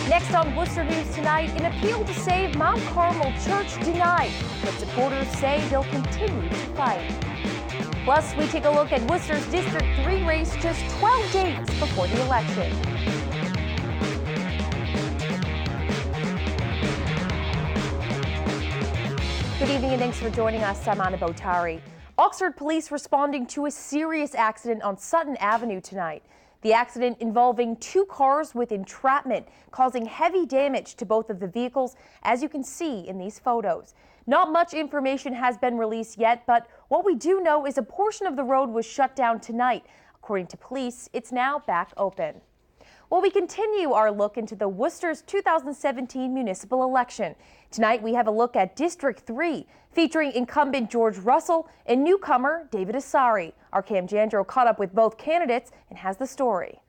Next on Worcester News Tonight, an appeal to save Mount Carmel Church denied, but supporters say they'll continue to fight. Plus, we take a look at Worcester's District 3 race just 12 days before the election. Good evening and thanks for joining us. I'm Anna Botari. Oxford police responding to a serious accident on Sutton Avenue tonight. The accident involving two cars with entrapment, causing heavy damage to both of the vehicles, as you can see in these photos. Not much information has been released yet, but what we do know is a portion of the road was shut down tonight. According to police, it's now back open. Well, we continue our look into the Worcester's 2017 municipal election. Tonight, we have a look at District 3, featuring incumbent George Russell and newcomer David Asari. Our Cam Jandro caught up with both candidates and has the story.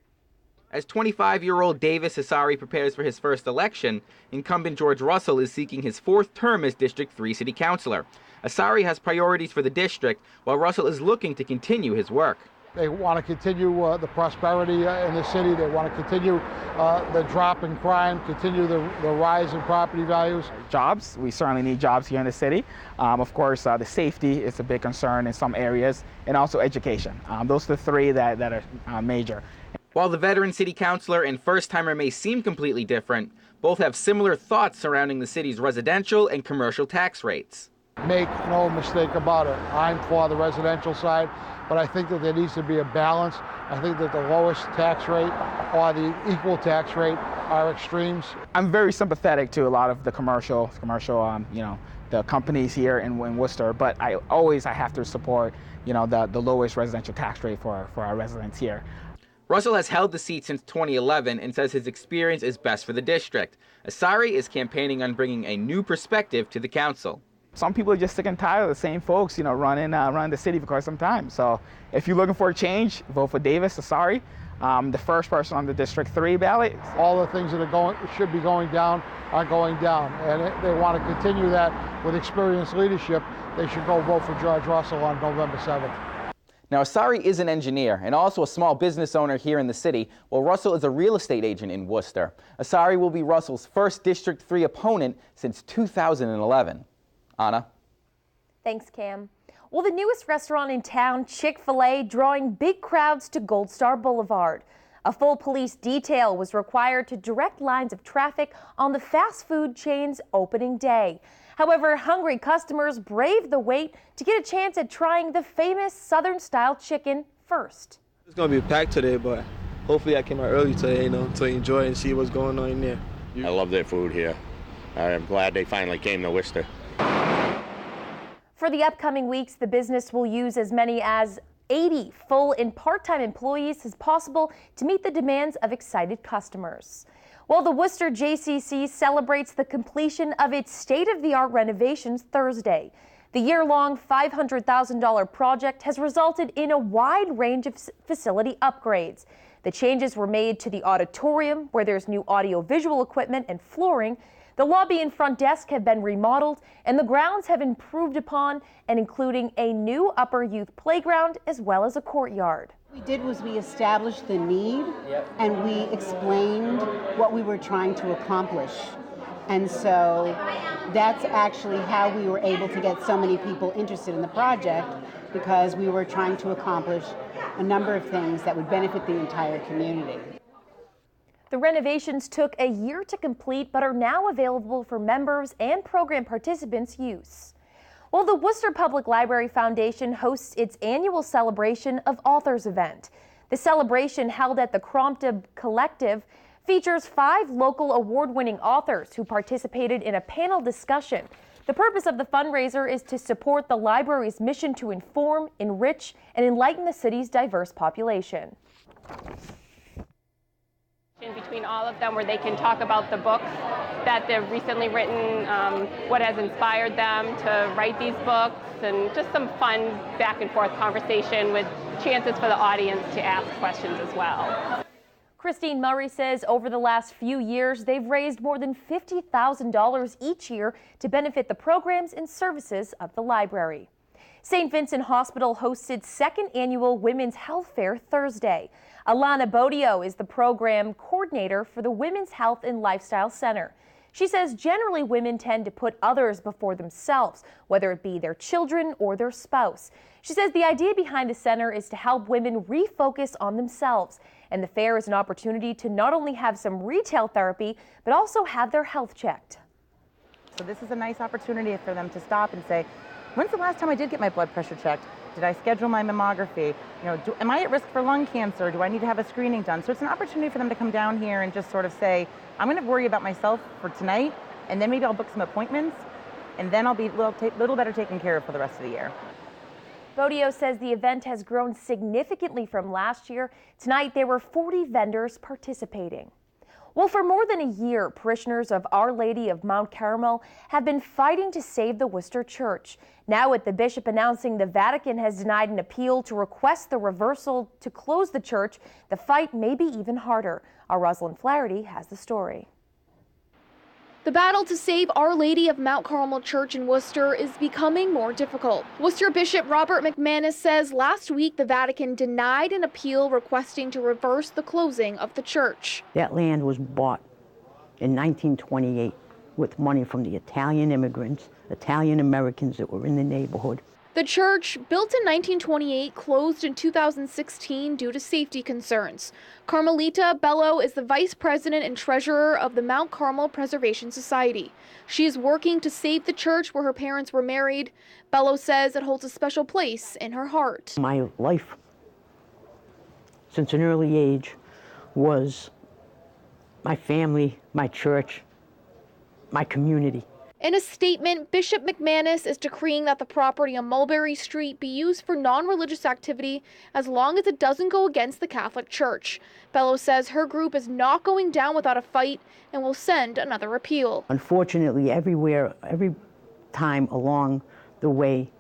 As 25-year-old Davis Asari prepares for his first election, incumbent George Russell is seeking his fourth term as District 3 City Councilor. Asari has priorities for the district, while Russell is looking to continue his work. They want to continue the prosperity in the city. They want to continue the drop in crime, continue the rise in property values. Jobs, we certainly need jobs here in the city. Of course, the safety is a big concern in some areas, and also education. Those are the three that are major. While the veteran city councilor and first-timer may seem completely different, both have similar thoughts surrounding the city's residential and commercial tax rates. Make no mistake about it, I'm for the residential side, but I think that there needs to be a balance. I think that the lowest tax rate or the equal tax rate are extremes. I'm very sympathetic to a lot of the commercial, the companies here in Worcester, but I have to support, the lowest residential tax rate for our residents here. Russell has held the seat since 2011 and says his experience is best for the district. Asari is campaigning on bringing a new perspective to the council. Some people are just sick and tired of the same folks, running the city for quite some time. So if you're looking for a change, vote for Davis Asari, the first person on the District 3 ballot. All the things that should be going down are going down, and they want to continue that with experienced leadership. They should go vote for George Russell on November 7th. Now, Asari is an engineer and also a small business owner here in the city, while Russell is a real estate agent in Worcester. Asari will be Russell's first District 3 opponent since 2011. Anna? Thanks, Cam. Well, the newest restaurant in town, Chick-Fil-A, drawing big crowds to Gold Star Boulevard. A full police detail was required to direct lines of traffic on the fast food chain's opening day. However, hungry customers braved the wait to get a chance at trying the famous Southern-style chicken first. It's going to be packed today, but hopefully I came out early today, to enjoy and see what's going on in there. I love their food here. I'm glad they finally came to Worcester. For the upcoming weeks, the business will use as many as 80 full and part-time employees as possible to meet the demands of excited customers. Well, the Worcester JCC celebrates the completion of its state-of-the-art renovations Thursday. The year-long $500,000 project has resulted in a wide range of facility upgrades. The changes were made to the auditorium, where there's new audio-visual equipment and flooring. The lobby and front desk have been remodeled, and the grounds have improved upon, and including a new upper youth playground as well as a courtyard. What we did was we established the need, and we explained what we were trying to accomplish. And so that's actually how we were able to get so many people interested in the project, because we were trying to accomplish a number of things that would benefit the entire community. The renovations took a year to complete, but are now available for members and program participants' use. Well, the Worcester Public Library Foundation hosts its annual celebration of authors event. The celebration, held at the Crompton Collective, features 5 local award-winning authors who participated in a panel discussion. The purpose of the fundraiser is to support the library's mission to inform, enrich, and enlighten the city's diverse population. Between all of them, where they can talk about the books that they've recently written, what has inspired them to write these books, and just some fun back and forth conversation with chances for the audience to ask questions as well. Christine Murray says over the last few years, they've raised more than $50,000 each year to benefit the programs and services of the library. St. Vincent Hospital hosted second annual Women's Health Fair Thursday. Alana Bodio is the program coordinator for the Women's Health and Lifestyle Center. She says generally women tend to put others before themselves, whether it be their children or their spouse. She says the idea behind the center is to help women refocus on themselves. And the fair is an opportunity to not only have some retail therapy, but also have their health checked. So this is a nice opportunity for them to stop and say, when's the last time I did get my blood pressure checked? Did I schedule my mammography? Am I at risk for lung cancer? Do I need to have a screening done? So it's an opportunity for them to come down here and just sort of say, I'm going to worry about myself for tonight, and then maybe I'll book some appointments, and then I'll be a little better taken care of for the rest of the year. Bodio says the event has grown significantly from last year. Tonight, there were 40 vendors participating. Well, for more than a year, parishioners of Our Lady of Mount Carmel have been fighting to save the Worcester Church. Now, with the bishop announcing the Vatican has denied an appeal to request the reversal to close the church, the fight may be even harder. Our Rosalind Flaherty has the story. The battle to save Our Lady of Mount Carmel Church in Worcester is becoming more difficult. Worcester Bishop Robert McManus says last week the Vatican denied an appeal requesting to reverse the closing of the church. That land was bought in 1928 with money from the Italian immigrants, Italian Americans that were in the neighborhood. The church, built in 1928, closed in 2016 due to safety concerns. Carmelita Bello is the vice president and treasurer of the Mount Carmel Preservation Society. She is working to save the church where her parents were married. Bello says it holds a special place in her heart. My life, since an early age, was my family, my church, my community. In a statement, Bishop McManus is decreeing that the property on Mulberry Street be used for non-religious activity as long as it doesn't go against the Catholic Church. Bello says her group is not going down without a fight and will send another appeal. Unfortunately, every time along the way,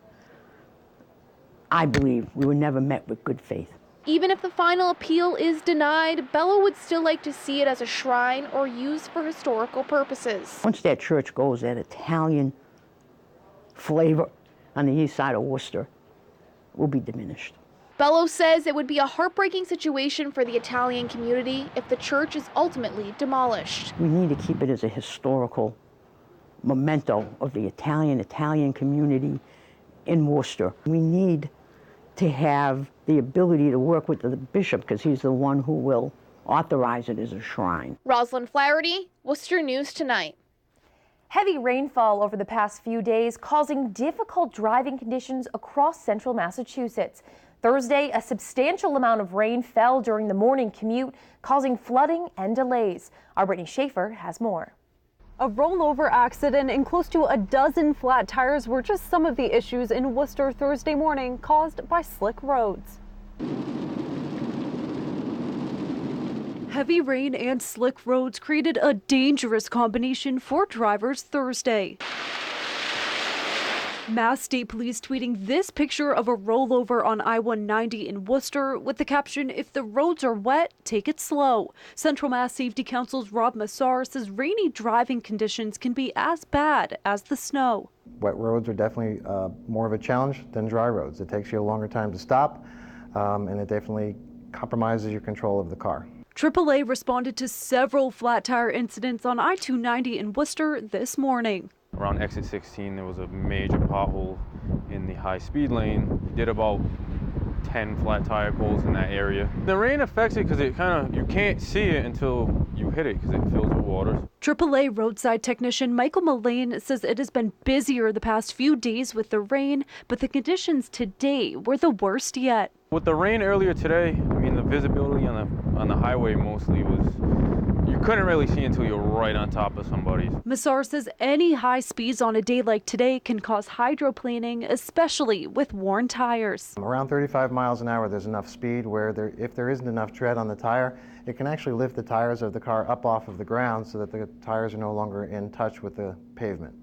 I believe we were never met with good faith. Even if the final appeal is denied, Bello would still like to see it as a shrine or used for historical purposes. Once that church goes, that Italian flavor on the east side of Worcester will be diminished. Bello says it would be a heartbreaking situation for the Italian community if the church is ultimately demolished. We need to keep it as a historical memento of the Italian community in Worcester. We need to have the ability to work with the bishop because he's the one who will authorize it as a shrine. Rosalind Flaherty, Worcester News Tonight. Heavy rainfall over the past few days causing difficult driving conditions across central Massachusetts. Thursday, a substantial amount of rain fell during the morning commute, causing flooding and delays. Our Brittany Schaefer has more. A rollover accident and close to a dozen flat tires were just some of the issues in Worcester Thursday morning caused by slick roads. Heavy rain and slick roads created a dangerous combination for drivers Thursday. Mass State Police tweeting this picture of a rollover on I-190 in Worcester with the caption, "If the roads are wet, take it slow." Central Mass Safety Council's Rob Massar says rainy driving conditions can be as bad as the snow. Wet roads are definitely more of a challenge than dry roads. It takes you a longer time to stop, and it definitely compromises your control of the car. AAA responded to several flat tire incidents on I-290 in Worcester this morning. Around exit 16, there was a major pothole in the high-speed lane. Did about 10 flat tire pulls in that area. The rain affects it because you can't see it until you hit it because it fills with water. AAA roadside technician Michael Mullane says it has been busier the past few days with the rain, but the conditions today were the worst yet. With the rain earlier today, the visibility on the highway mostly was, you couldn't really see until you're right on top of somebody. Massar says any high speeds on a day like today can cause hydroplaning, especially with worn tires. Around 35 miles an hour, there's enough speed where if there isn't enough tread on the tire, it can actually lift the tires of the car up off of the ground so that the tires are no longer in touch with the pavement.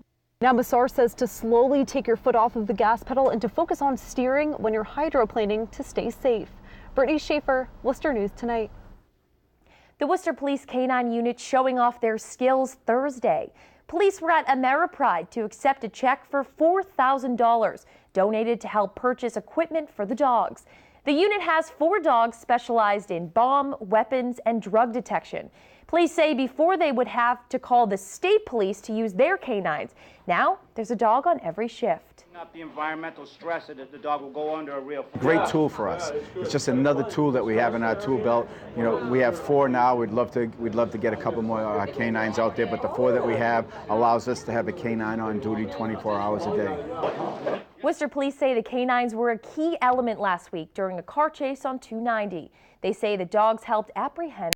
Now, Massar says to slowly take your foot off of the gas pedal and to focus on steering when you're hydroplaning to stay safe. Brittany Schaefer, Worcester News Tonight. The Worcester Police K-9 unit showing off their skills Thursday. Police were at Ameripride to accept a check for $4,000 donated to help purchase equipment for the dogs. The unit has 4 dogs specialized in bomb, weapons, and drug detection. Police say before they would have to call the state police to use their canines. Now there's a dog on every shift. Not the environmental stress that the dog will go under a real. Great tool for us. It's just another tool that we have in our tool belt. You know, we have 4 now. We'd love to get a couple more canines out there, but the 4 that we have allows us to have a canine on duty 24 hours a day. Worcester police say the canines were a key element last week during a car chase on 290. They say the dogs helped apprehend